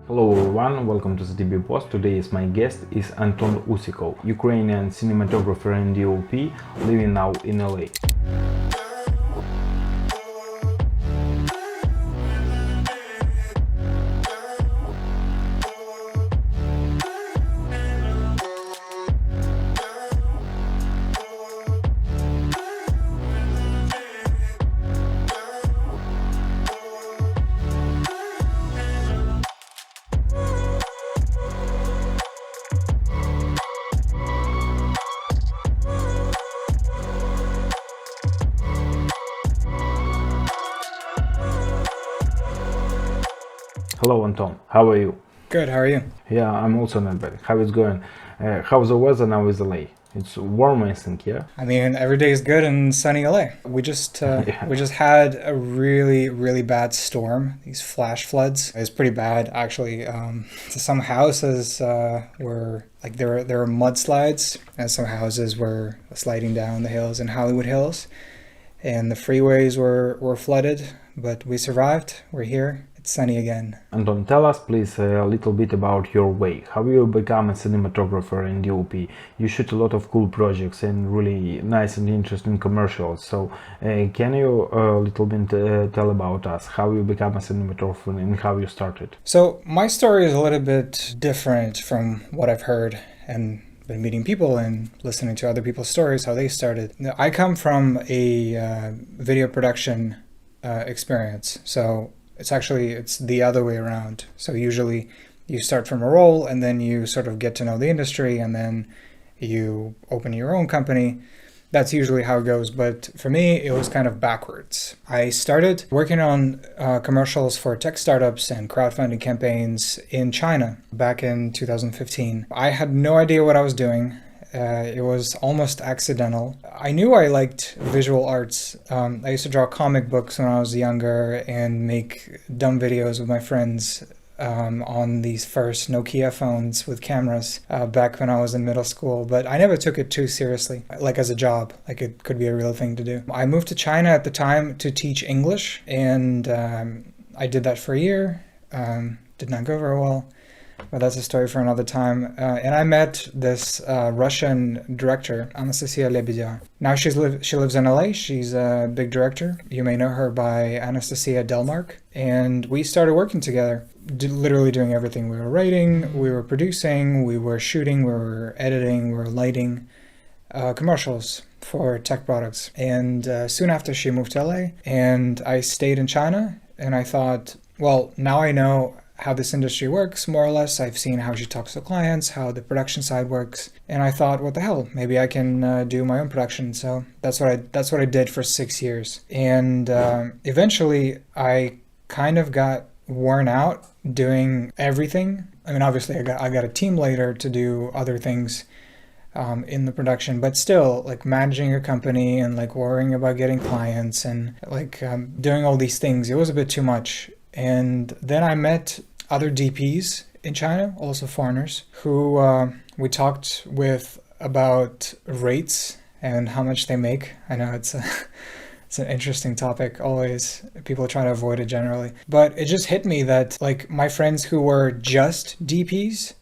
Hello everyone, welcome to TheDBpost. Today's my guest is Anton Usikov, Ukrainian cinematographer and DOP living now in LA. Hello Anton, how are you? Good, how are you? Yeah, I'm also not bad. How is going? How's the weather now with LA? It's warm, I think, yeah? I mean, every day is good in sunny LA. We just Yeah. we just had a really bad storm. These flash floods. It was pretty bad actually. Some houses were like there were mudslides, and some houses were sliding down the hills in Hollywood Hills, and the freeways were flooded. But we survived. We're here. It's sunny again. Anton, tell us please a little bit about your way. How you become a cinematographer and DOP? You shoot a lot of cool projects and really nice and interesting commercials. So can you a little bit tell about us how you become a cinematographer and how you started? So my story is a little bit different from what I've heard and been meeting people and listening to other people's stories, how they started. Now, I come from a video production experience. So it's the other way around. So usually you start from a role and then you sort of get to know the industry and then you open your own company. That's usually how it goes. But for me, it was kind of backwards. I started working on commercials for tech startups and crowdfunding campaigns in China back in 2015. I had no idea what I was doing. It was almost accidental. I knew I liked visual arts. I used to draw comic books when I was younger and make dumb videos with my friends on these first Nokia phones with cameras back when I was in middle school. But I never took it too seriously, like as a job, like it could be a real thing to do. I moved to China at the time to teach English, and I did that for a year. Did not go very well. But that's a story for another time. And I met this Russian director, Anastasia Lebedev. Now she lives in LA. She's a big director. You may know her by Anastasia Delmark. And we started working together, literally doing everything. We were writing, we were producing, we were shooting, we were editing, we were lighting commercials for tech products. And soon after, she moved to LA, and I stayed in China. And I thought, well, now I know how this industry works, more or less. I've seen how she talks to clients, how the production side works, and I thought, what the hell? Maybe I can do my own production. So that's what I did for 6 years, and eventually I kind of got worn out doing everything. I mean, obviously, I got a team later to do other things in the production, but still, like managing a company and like worrying about getting clients and like doing all these things, it was a bit too much. And then I met other DPs in China, also foreigners, who we talked with about rates and how much they make. I know it's an interesting topic. Always people try to avoid it generally, but it just hit me that like my friends who were just DPs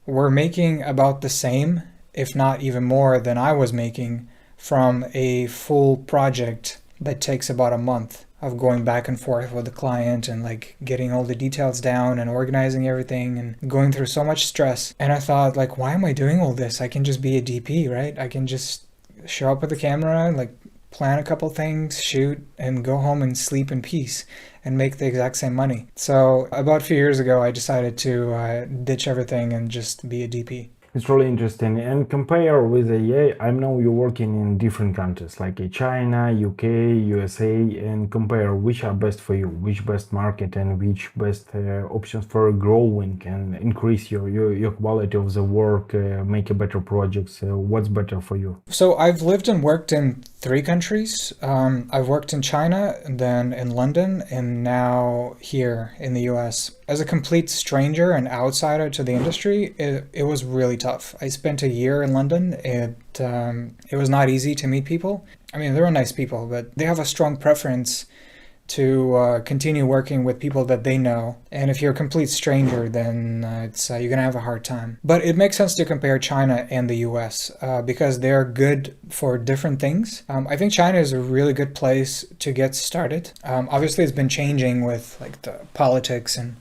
were making about the same, if not even more, than I was making from a full project that takes about a month of going back and forth with the client and like getting all the details down and organizing everything and going through so much stress. And I thought, like, why am I doing all this? I can just be a DP, right? I can just show up with the camera and like plan a couple things, shoot, and go home and sleep in peace and make the exact same money. So about a few years ago, I decided to ditch everything and just be a DP. It's really interesting. And compare with I know you're working in different countries like China, UK, USA, and compare which are best for you, which best market and which best options for growing and increase your quality of the work, make a better projects. What's better for you? So I've lived and worked in 3 countries. I've worked in China, then in London, and now here in the US. As a complete stranger and outsider to the industry, it was really tough. I spent a year in London. It was not easy to meet people. I mean, they were nice people, but they have a strong preference to continue working with people that they know. And if you're a complete stranger, then you're gonna have a hard time. But it makes sense to compare China and the US because they're good for different things. I think China is a really good place to get started. Obviously, it's been changing with like the politics and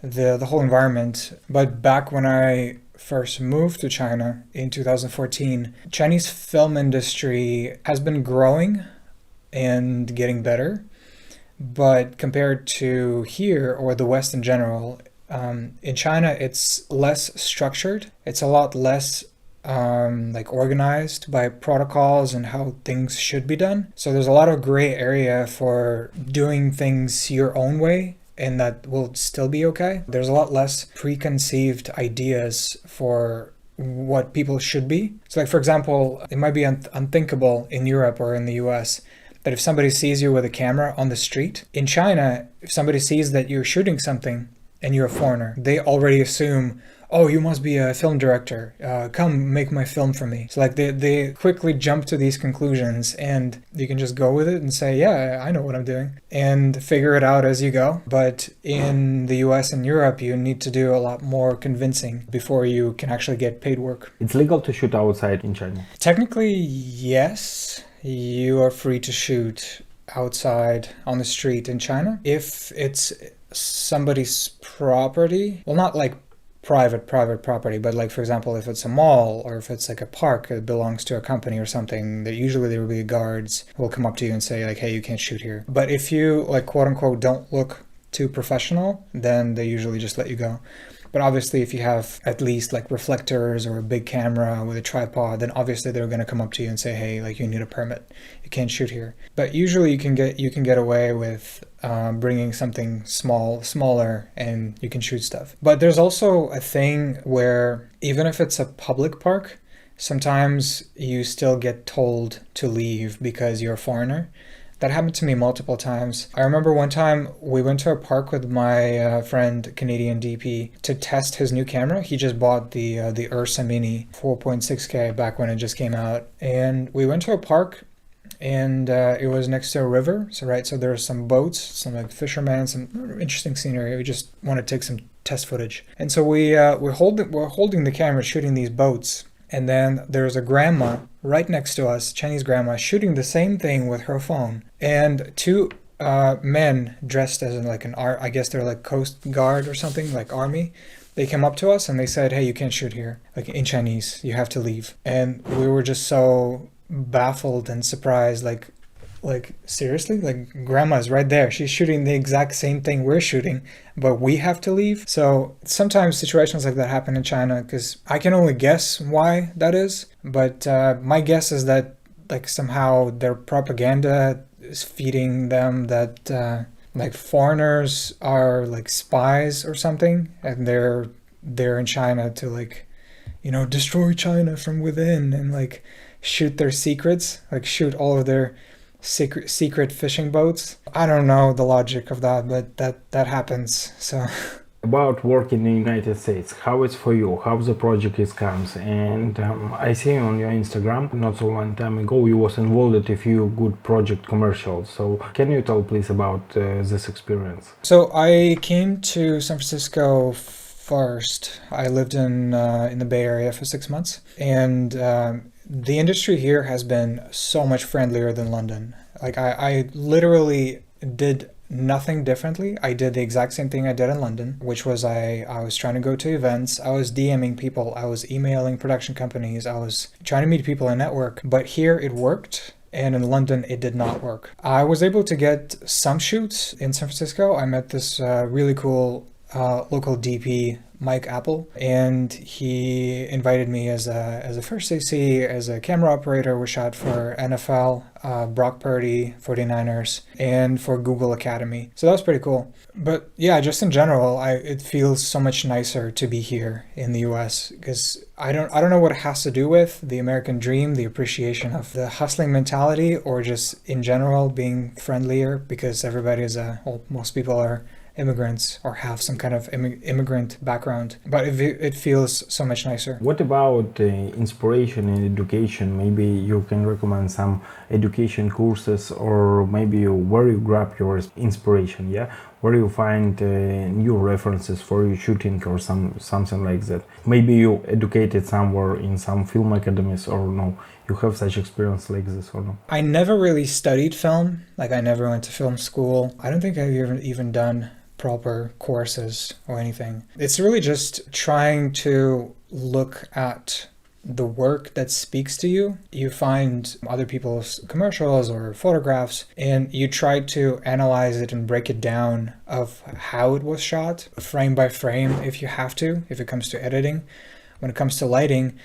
the whole environment. But back when I first moved to China in 2014, Chinese film industry has been growing and getting better. But compared to here or the West in general, in China, it's less structured. It's a lot less like organized by protocols and how things should be done. So there's a lot of gray area for doing things your own way, and that will still be okay. There's a lot less preconceived ideas for what people should be. So like, for example, it might be unthinkable in Europe or in the US that if somebody sees you with a camera on the street, in China, if somebody sees that you're shooting something and you're a foreigner, they already assume, oh, you must be a film director. Come make my film for me. So like they quickly jump to these conclusions, and you can just go with it and say, yeah, I know what I'm doing, and figure it out as you go. But in the US and Europe, you need to do a lot more convincing before you can actually get paid work. It's legal to shoot outside in China? Technically, yes. You are free to shoot outside on the street in China if it's somebody's property. Well, not like private property, but like, for example, if it's a mall or if it's like a park that belongs to a company or something, that usually there will be guards who will come up to you and say like, hey, you can't shoot here. But if you like, quote unquote, don't look too professional, then they usually just let you go. But obviously, if you have at least like reflectors or a big camera with a tripod, then obviously they're going to come up to you and say, hey, like you need a permit. You can't shoot here. But usually you can get away with bringing something smaller, and you can shoot stuff. But there's also a thing where even if it's a public park, sometimes you still get told to leave because you're a foreigner. That happened to me multiple times. I remember one time we went to a park with my friend, Canadian DP, to test his new camera. He just bought the Ursa Mini 4.6K back when it just came out. And we went to a park, and it was next to a river. So there were some boats, some like fishermen, some interesting scenery. We just wanted to take some test footage. And so we're holding the camera, shooting these boats. And then there's a grandma right next to us, Chinese grandma, shooting the same thing with her phone. And two men dressed as like I guess they're like Coast Guard or something, like army. They came up to us and they said, hey, you can't shoot here. Like in Chinese, you have to leave. And we were just so baffled and surprised, like seriously? Like grandma's right there. She's shooting the exact same thing we're shooting, but we have to leave. So sometimes situations like that happen in China, because I can only guess why that is. But my guess is that like somehow their propaganda is feeding them that like foreigners are like spies or something, and they're in China to like, destroy China from within and like shoot their secrets, like shoot all of their secret fishing boats. I don't know the logic of that, but that happens. So about work in the United States, how it's for you, how the project is comes. And I see on your Instagram not so long time ago you was involved in a few good project commercials. So can you tell please about this experience? So I came to San Francisco first. I lived in the Bay Area for 6 months, and the industry here has been so much friendlier than London. Like I literally did nothing differently. I did the exact same thing I did in London, which was I was trying to go to events. I was DMing people. I was emailing production companies. I was trying to meet people and network. But here it worked, and in London it did not work. I was able to get some shoots in San Francisco. I met this really cool local DP, Mike Apple, and he invited me as a first AC, as a camera operator. We shot for NFL, Brock Purdy, 49ers, and for Google Academy. So that was pretty cool. But yeah, just in general, it feels so much nicer to be here in the US, because I don't know what it has to do with the American dream, the appreciation of the hustling mentality, or just in general being friendlier, because everybody is most people are immigrants or have some kind of immigrant background, but it feels so much nicer. What about inspiration in education? Maybe you can recommend some education courses, or maybe where you grab your inspiration, yeah? Where you find new references for your shooting or something like that. Maybe you educated somewhere in some film academies, or no? You have such experience like this or no? I never really studied film. Like I never went to film school. I don't think I've even done proper courses or anything. It's really just trying to look at the work that speaks to you. You find other people's commercials or photographs and you try to analyze it and break it down of how it was shot, frame by frame if you have to, if it comes to editing. When it comes to lighting,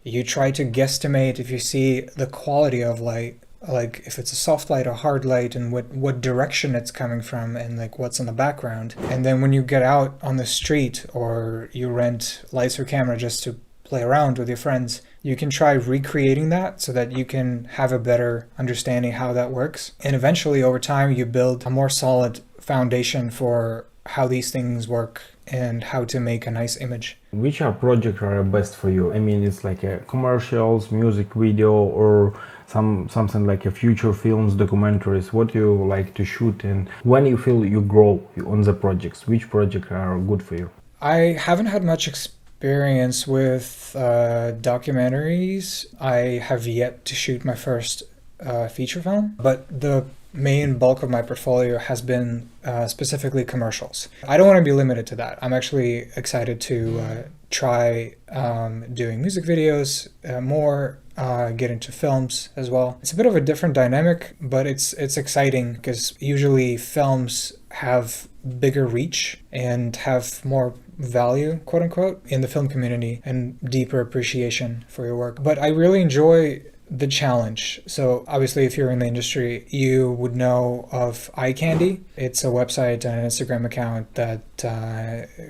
you try to guesstimate if you see the quality of light, like if it's a soft light or hard light and what direction it's coming from and like what's in the background. And then when you get out on the street or you rent lights or camera just to play around with your friends, you can try recreating that so that you can have a better understanding how that works. And eventually over time you build a more solid foundation for how these things work and how to make a nice image. Which projects are best for you? I mean, it's like a commercials, music video, or something like a feature films, documentaries. What do you like to shoot, and when you feel you grow on the projects, which projects are good for you? I haven't had much experience with documentaries. I have yet to shoot my first feature film, but the main bulk of my portfolio has been specifically commercials. I don't want to be limited to that. I'm actually excited to try doing music videos more, get into films as well. It's a bit of a different dynamic, but it's exciting because usually films have bigger reach and have more value, quote unquote, in the film community and deeper appreciation for your work. But I really enjoy the challenge. So obviously if you're in the industry, you would know of Eye Candy. It's a website and an Instagram account that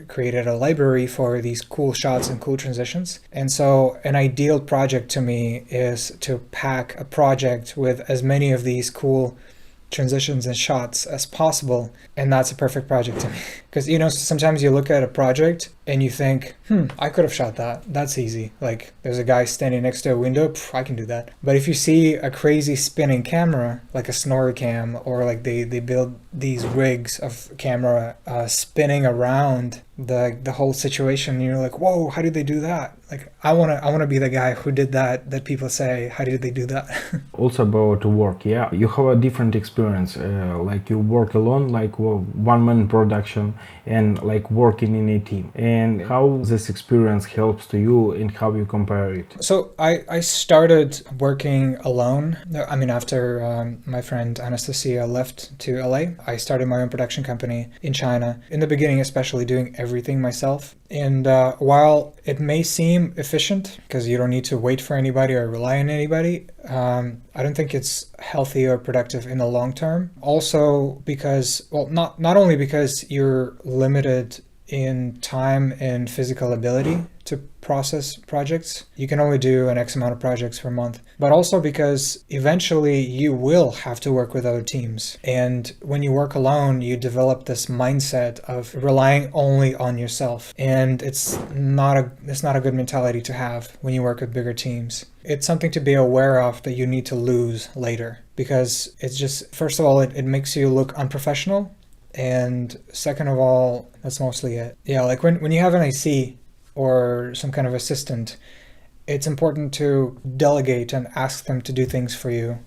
created a library for these cool shots and cool transitions. And so an ideal project to me is to pack a project with as many of these cool transitions and shots as possible, and that's a perfect project to me. Because sometimes you look at a project and you think, I could have shot that. That's easy. Like there's a guy standing next to a window, I can do that. But if you see a crazy spinning camera, like a SnorriCam, or like they build these rigs of camera spinning around the whole situation, and you're like, whoa, how did they do that? Like I wanna be the guy who did that people say, how did they do that? Also about work, yeah, you have a different experience, like you work alone, like one-man production, and like working in a team, and how this experience helps to you and how you compare it. So I started working alone. I mean, after my friend Anastasia left to LA, I started my own production company in China. In the beginning, especially doing everything myself. And while it may seem efficient because you don't need to wait for anybody or rely on anybody, I don't think it's healthy or productive in the long term. Also because, well, not only because you're limited in time and physical ability to process projects. You can only do an X amount of projects per month, but also because eventually you will have to work with other teams. And when you work alone, you develop this mindset of relying only on yourself. And it's not a good mentality to have when you work with bigger teams. It's something to be aware of that you need to lose later, because it's just, first of all, it makes you look unprofessional. And second of all, that's mostly it. Yeah, like when you have an IC or some kind of assistant, it's important to delegate and ask them to do things for you.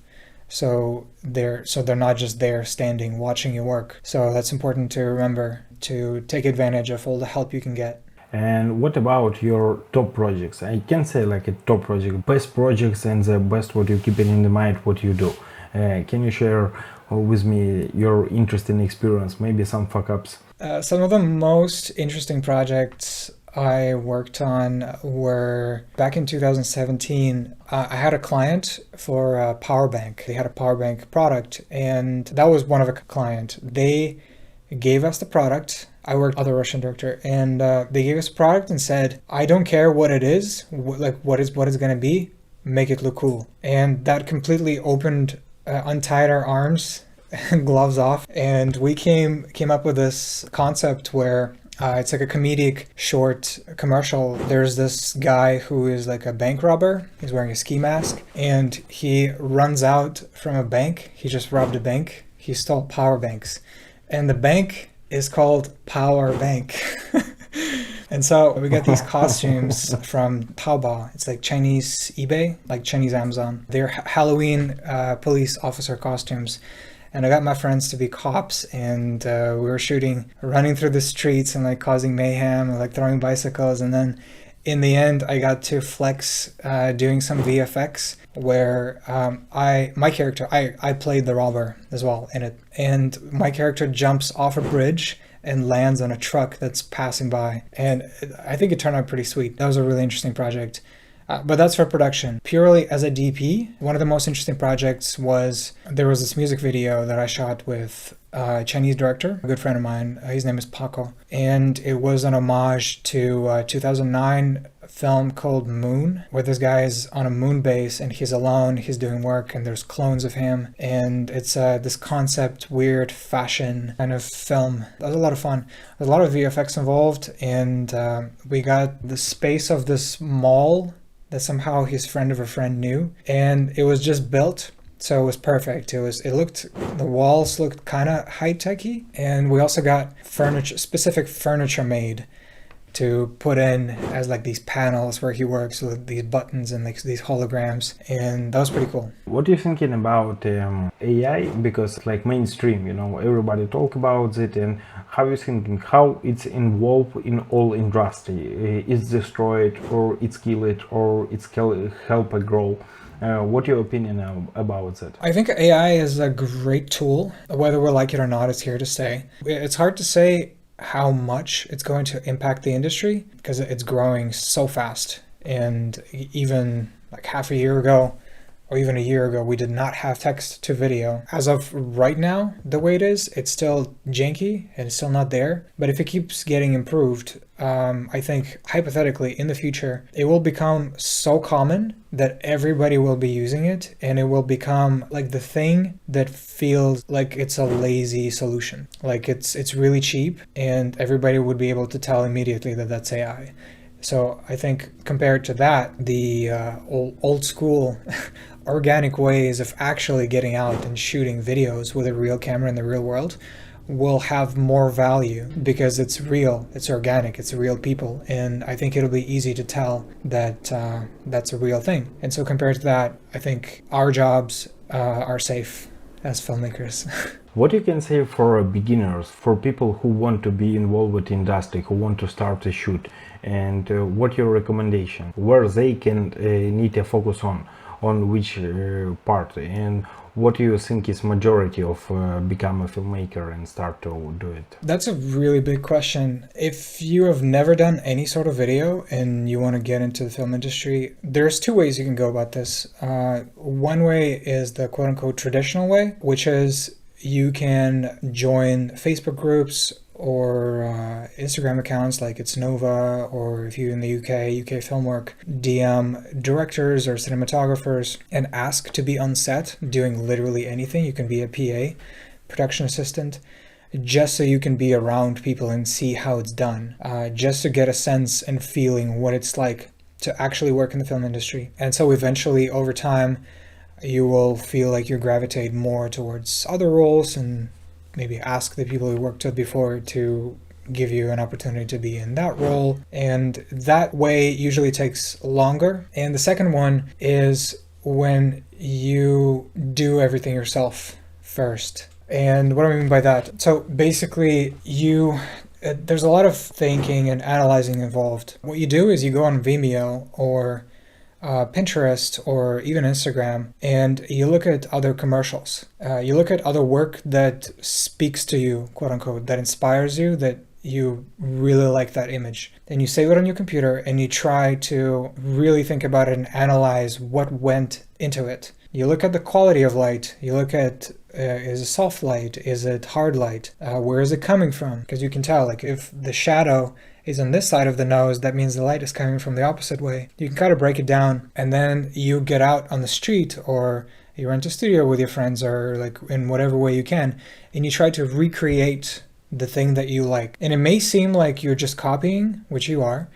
So they're not just there standing watching you work. So that's important to remember, to take advantage of all the help you can get. And what about your top projects? I can say like a top project, best projects, and the best what you keep in the mind what you do. Can you share with me your interesting experience, maybe some fuck-ups? Some of the most interesting projects I worked on were back in 2017. I had a client for a power bank. They had a power bank product, and that was one of a client. They gave us the product. I worked with the Russian director, and they gave us a product and said, I don't care what it is, what it's going to be, make it look cool. And that completely untied our arms gloves off, and we came up with this concept where it's like a comedic short commercial. There's this guy who is like a bank robber. He's wearing a ski mask, and he runs out from a bank. He just robbed a bank. He stole power banks, and the bank is called Power Bank. And so we got these costumes from Taobao. It's like Chinese eBay, like Chinese Amazon. They're Halloween police officer costumes. And I got my friends to be cops, and we were running through the streets and like causing mayhem and like throwing bicycles. And then in the end, I got to flex doing some VFX where I played the robber as well in it. And my character jumps off a bridge and lands on a truck that's passing by. And I think it turned out pretty sweet. That was a really interesting project. But that's for production. Purely as a DP, one of the most interesting projects was there was this music video that I shot with a Chinese director, a good friend of mine. His name is Paco. And it was an homage to a 2009 film called Moon, where this guy is on a moon base and he's alone, he's doing work, and there's clones of him. And it's this concept, weird fashion kind of film. That was a lot of fun. There's a lot of VFX involved, and we got the space of this mall that somehow his friend of a friend knew, and it was just built, so it was perfect. The walls looked kind of high-techy, and we also got specific furniture made to put in as like these panels where he works with these buttons and like these holograms, and that was pretty cool. What are you thinking about AI? Because like mainstream, everybody talk about it, and how are you thinking how it's involved in all industry? It's destroyed, or it's kill it, or it's help it grow? What's your opinion about it? I think AI is a great tool. Whether we like it or not, it's here to stay. It's hard to say how much it's going to impact the industry because it's growing so fast. And even like half a year ago or even a year ago, we did not have text to video. As of right now, the way it is, it's still janky and it's still not there. But if it keeps getting improved, I think hypothetically in the future, it will become so common that everybody will be using it, and it will become like the thing that feels like it's a lazy solution. Like it's really cheap and everybody would be able to tell immediately that that's AI. So I think compared to that, the old school organic ways of actually getting out and shooting videos with a real camera in the real world will have more value because it's real, it's organic, it's real people. And I think it'll be easy to tell that that's a real thing. And so compared to that, I think our jobs are safe as filmmakers. What you can say for beginners, for people who want to be involved with industry, who want to start a shoot, and what your recommendation, where they can need to focus on which part, and what do you think is majority of become a filmmaker and start to do it? That's a really big question. If you have never done any sort of video and you want to get into the film industry, there's two ways you can go about this. One way is the quote-unquote traditional way, which is you can join Facebook groups or Instagram accounts like It's Nova, or if you're in the UK Filmwork, DM directors or cinematographers and ask to be on set doing literally anything. You can be a PA, production assistant, just so you can be around people and see how it's done, just to get a sense and feeling what it's like to actually work in the film industry. And so eventually over time, you will feel like you gravitate more towards other roles and maybe ask the people you worked with before to give you an opportunity to be in that role. And that way usually takes longer. And the second one is when you do everything yourself first. And what do I mean by that? So basically there's a lot of thinking and analyzing involved. What you do is you go on Vimeo or Pinterest or even Instagram, and you look at other commercials. You look at other work that speaks to you, quote unquote, that inspires you, that you really like that image. Then you save it on your computer and you try to really think about it and analyze what went into it. You look at the quality of light. You look at is it soft light? Is it hard light? Where is it coming from? Because you can tell, like if the shadow is on this side of the nose, that means the light is coming from the opposite way. You can kind of break it down, and then you get out on the street or You rent a studio with your friends or like in whatever way you can, and you try to recreate the thing that you like. And it may seem like you're just copying, which you are,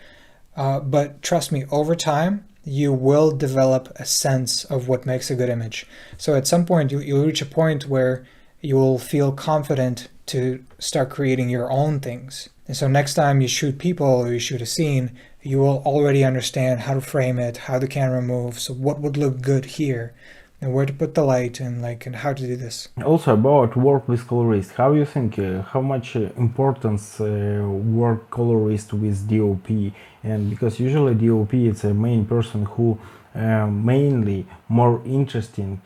but trust me, over time, you will develop a sense of what makes a good image. So at some point, you'll reach a point where you will feel confident to start creating your own things. And so next time you shoot people or you shoot a scene, you will already understand how to frame it, how the camera moves, so what would look good here, and where to put the light and how to do this. Also about work with colorists, how you think how much importance work colorist with DOP, and because usually DOP is a main person who mainly more interesting,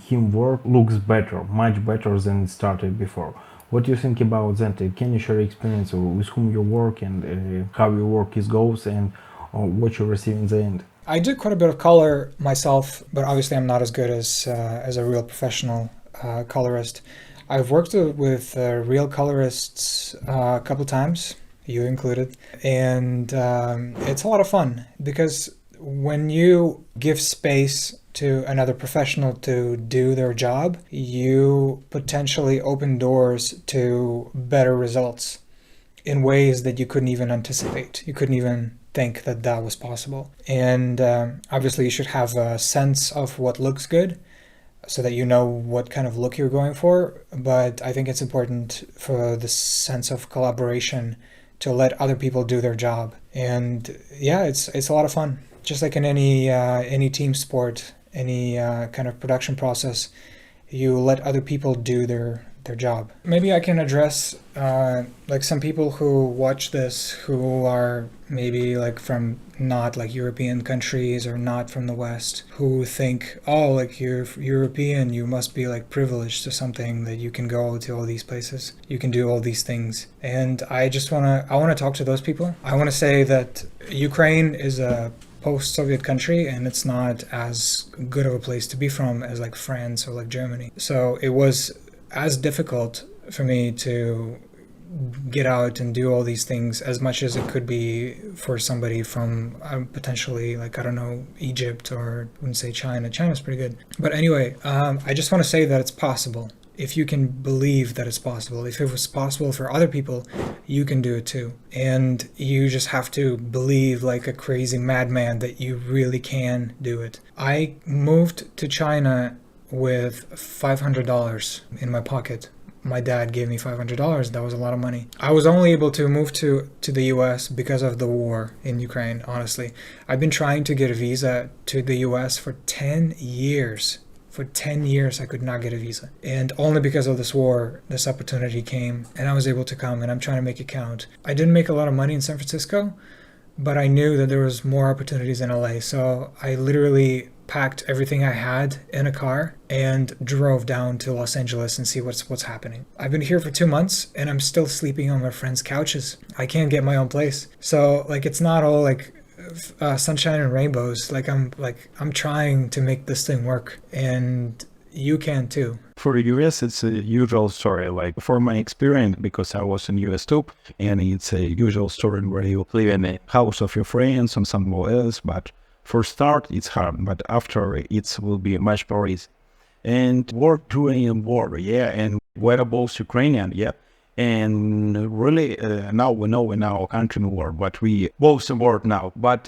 him work looks better, much better than it started before. What do you think about that? Can you share experience with whom you work and how your work is goes and what you receive in the end? I did quite a bit of color myself, but obviously I'm not as good as a real professional colorist. I've worked with real colorists a couple times, you included, and it's a lot of fun because when you give space to another professional to do their job, you potentially open doors to better results in ways that you couldn't even anticipate. You couldn't even think that that was possible. And obviously, you should have a sense of what looks good so that you know what kind of look you're going for. But I think it's important for the sense of collaboration to let other people do their job. And yeah, it's a lot of fun. Just like in any team sport, any kind of production process, you let other people do their job. Maybe I can address like some people who watch this who are maybe like from not like European countries or not from the West, who think, oh, like you're European, you must be like privileged to something that you can go to all these places, you can do all these things. And I want to talk to those people. I want to say that Ukraine is a post-Soviet country and it's not as good of a place to be from as like France or like Germany. So it was as difficult for me to get out and do all these things as much as it could be for somebody from potentially like, I don't know, Egypt, or I wouldn't say China. China's pretty good. But anyway, I just want to say that it's possible. If you can believe that it's possible, if it was possible for other people, you can do it too. And you just have to believe like a crazy madman that you really can do it. I moved to China with $500 in my pocket. My dad gave me $500. That was a lot of money. I was only able to move to the US because of the war in Ukraine, honestly. I've been trying to get a visa to the US for 10 years. For 10 years, I could not get a visa. And only because of this war, this opportunity came and I was able to come, and I'm trying to make it count. I didn't make a lot of money in San Francisco, but I knew that there was more opportunities in LA. So I literally packed everything I had in a car and drove down to Los Angeles and see what's happening. I've been here for 2 months and I'm still sleeping on my friends' couches. I can't get my own place. So like it's not all like sunshine and rainbows. I'm trying to make this thing work, and you can too. For the US, it's a usual story. Like for my experience, because I was in US too, and it's a usual story where you live in a house of your friends or somewhere else. But for start, it's hard, but after it will be much more easy. And work during a war, yeah, and wearables Ukrainian, yeah. And really, now we know in our country war, but we both support now. But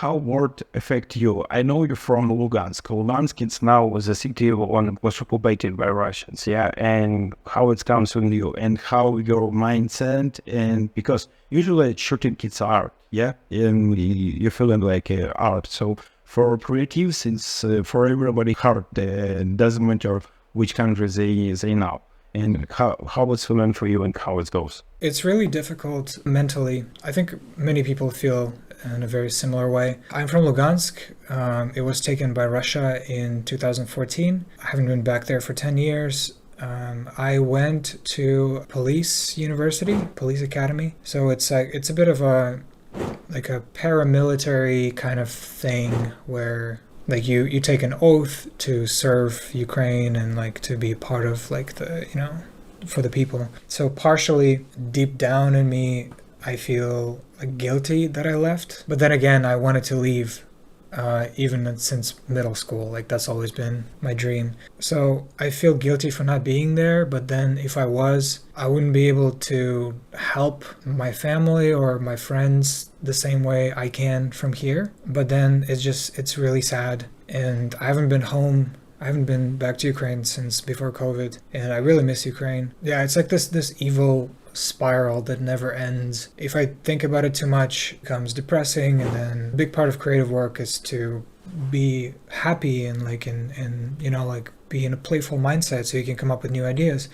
how war affect you? I know you're from Luhansk. Luhansk is now the city was occupied by Russians, yeah. And how it comes with you, and how your mindset, and because usually shooting kids art, yeah, and you feeling like art. So for creatives, it's for everybody hard. Doesn't matter which country they know. And how it's feeling for you and how it goes? It's really difficult mentally. I think many people feel in a very similar way. I'm from Luhansk. It was taken by Russia in 2014. I haven't been back there for 10 years. I went to police university, police academy. So it's a bit of a paramilitary kind of thing where like you take an oath to serve Ukraine and like to be part of like the, for the people. So partially deep down in me, I feel like guilty that I left. But then again, I wanted to leave even since middle school. Like that's always been my dream. So I feel guilty for not being there, but then if I was, I wouldn't be able to help my family or my friends the same way I can from here. But then it's really sad. And I haven't been home. I haven't been back to Ukraine since before COVID, and I really miss Ukraine. Yeah, it's like this evil spiral that never ends. If I think about it too much, it becomes depressing, and then a big part of creative work is to be happy and like be in a playful mindset so you can come up with new ideas.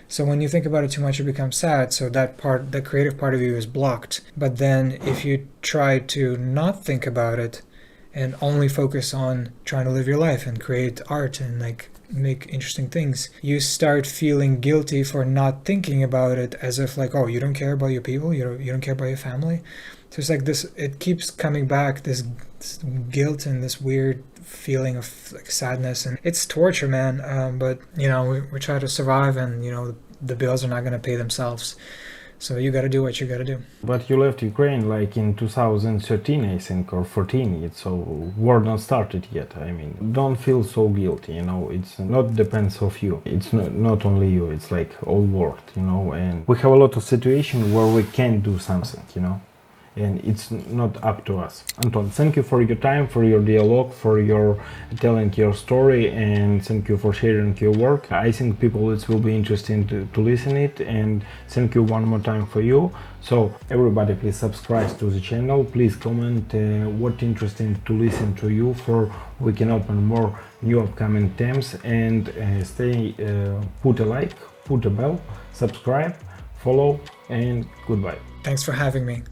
So when you think about it too much, it becomes sad. So that creative part of you is blocked. But then if you try to not think about it and only focus on trying to live your life and create art and like make interesting things, you start feeling guilty for not thinking about it, as if like, oh, you don't care about your people, you don't care about your family. So it's like this, it keeps coming back, this guilt and this weird feeling of like sadness, and it's torture, man. But we try to survive, and the bills are not going to pay themselves. So you got to do what you got to do. But you left Ukraine like in 2013, I think, or 14. So war not started yet. I mean, don't feel so guilty. It's not depends of you. It's not only you. It's like all world. And we have a lot of situation where we can do something. And it's not up to us. Anton, thank you for your time, for your dialogue, for your telling your story, and thank you for sharing your work. I think people it will be interesting to listen it, and thank you one more time for you. So everybody, please subscribe to the channel. Please comment what interesting to listen to you for. We can open more new upcoming themes, and put a like, put a bell, subscribe, follow, and goodbye. Thanks for having me.